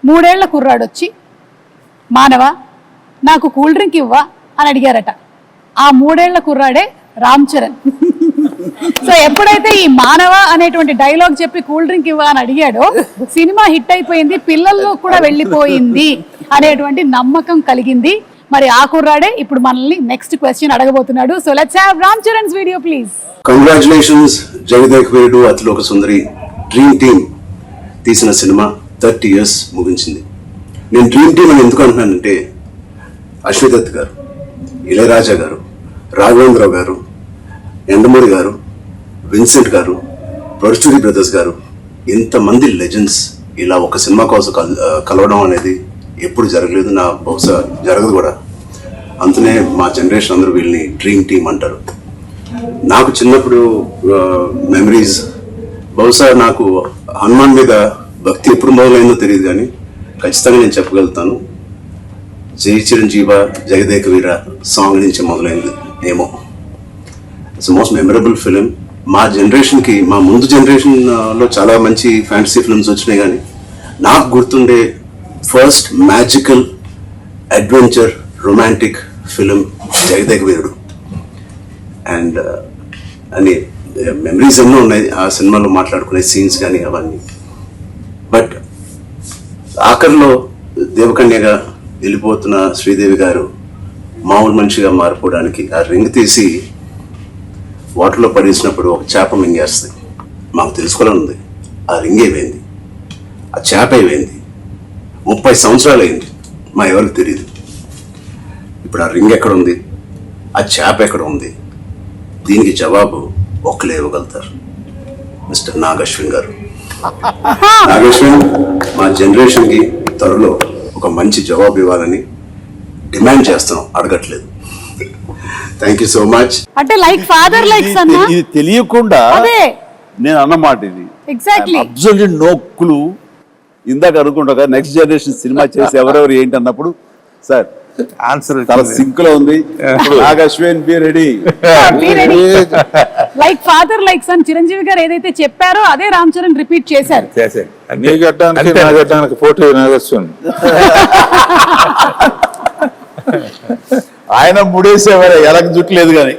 3 ఏళ్ల కుర్రాడొచ్చి మానవ నాకు కూల్ డ్రింక్ ఇవ్వా అని అడిగారట. ఆ 3 ఏళ్ల కుర్రాడే రామ్ చరణ్. సో ఎప్పుడైతే ఈ మానవ అనేటువంటి డైలాగ్ చెప్పి కూల్ డ్రింక్ ఇవ్వ అని అడిగాడో సినిమా హిట్ అయిపోయింది, పిల్లల్లో కూడా వెళ్ళిపోయింది అనేటువంటి నమ్మకం కలిగింది. మరి ఆ కుర్రాడే ఇప్పుడు మనల్ని నెక్స్ట్ క్వశ్చన్ అడగబోతున్నాడు. So let's have Ram Charan's video please. Congratulations Jagadeka Veerudu Athiloka Sundari dream team తీసిన సినిమా 30 years ముగించింది. నేను డ్రీమ్ టీమ్ అని ఎందుకు అంటున్నానంటే అశ్విత్ దత్ గారు, ఇళయరాజా గారు, రాఘవేంద్రరావు గారు, ఎండమూరి గారు, విన్సెంట్ గారు, పరుచూరి బ్రదర్స్ గారు, ఇంతమంది లెజెండ్స్ ఇలా ఒక సినిమా కోసం కలవడం అనేది ఎప్పుడు జరగలేదు, నా బహుశా జరగదు కూడా. అందునే మా జనరేషన్ అందరూ వీళ్ళని డ్రీమ్ టీమ్ అంటారు. నాకు చిన్నప్పుడు మెమరీస్, బహుశా నాకు హనుమాన్ మీద భక్తి ఎప్పుడు మొదలైందో తెలియదు, కానీ ఖచ్చితంగా నేను చెప్పగలుగుతాను జై చిరంజీవ జగదేక వీర సాంగ్ నుంచి మొదలైంది ఏమో. It's most memorable film. మా జనరేషన్కి, మా ముందు జనరేషన్లో చాలా మంచి ఫ్యాంటసీ ఫిల్మ్స్ వచ్చినాయి, కానీ నాకు గుర్తుండే first magical adventure romantic film Jagadeka Veerudu. And అని మెమరీస్ ఎన్నో ఉన్నాయి ఆ సినిమాలో, మాట్లాడుకునే సీన్స్ కానీ అవన్నీ. బట్ ఆఖరిలో దేవకన్యగా వెళ్ళిపోతున్న శ్రీదేవి గారు మామూలు మనిషిగా మారిపోవడానికి ఆ రింగ్ తీసి వాటర్లో పడేసినప్పుడు ఒక చేప మింగేస్తుంది. మాకు తెలుసుకోవాలని ఉంది, ఆ రింగ్ ఏమైంది, ఆ చేప ఏమైంది. 30 సంవత్సరాలు అయింది, మా ఎవరికి తెలియదు. ఇప్పుడు ఆ రింగ్ ఎక్కడ ఉంది, ఆ చేప ఎక్కడ ఉంది, దీనికి జవాబు ఒక్కలే ఇవ్వగలుగుతారు, మిస్టర్ నాగశ్విన్ గారు. నాగశ్విన్ మా జనరేషన్కి త్వరలో ఒక మంచి జవాబు ఇవ్వాలని డిమాండ్ చేస్తున్నాం, అడగట్లేదు. Thank you so much. అంటే లైక్ ఫాదర్ లైక్ సన్. ఇది తెలియకుండా నేను అన్నమాట ఇది ఎగ్జాక్ట్లీ అబ్సల్యూట్ నో క్లూ. ఇందాక అనుకుంటా నెక్స్ట్ జనరేషన్ సినిమా చేసి ఎవరెవరు ఏంటి అన్నప్పుడు సార్ ఆన్సర్ చాలా సింక్ లో ఉంది. Nag Ashwin be ready. Like father like sun Chiranjeevi గారు ఏదైతే చెప్పారో అదే రామ్ చరణ్ రిపీట్ చేశారు. నీ గడ్డానికి నా గడ్డానికి పోటీ నాగశ్విన్. ఆయన ముడేసేవారే ఎలాగ జుట్లేదు కానీ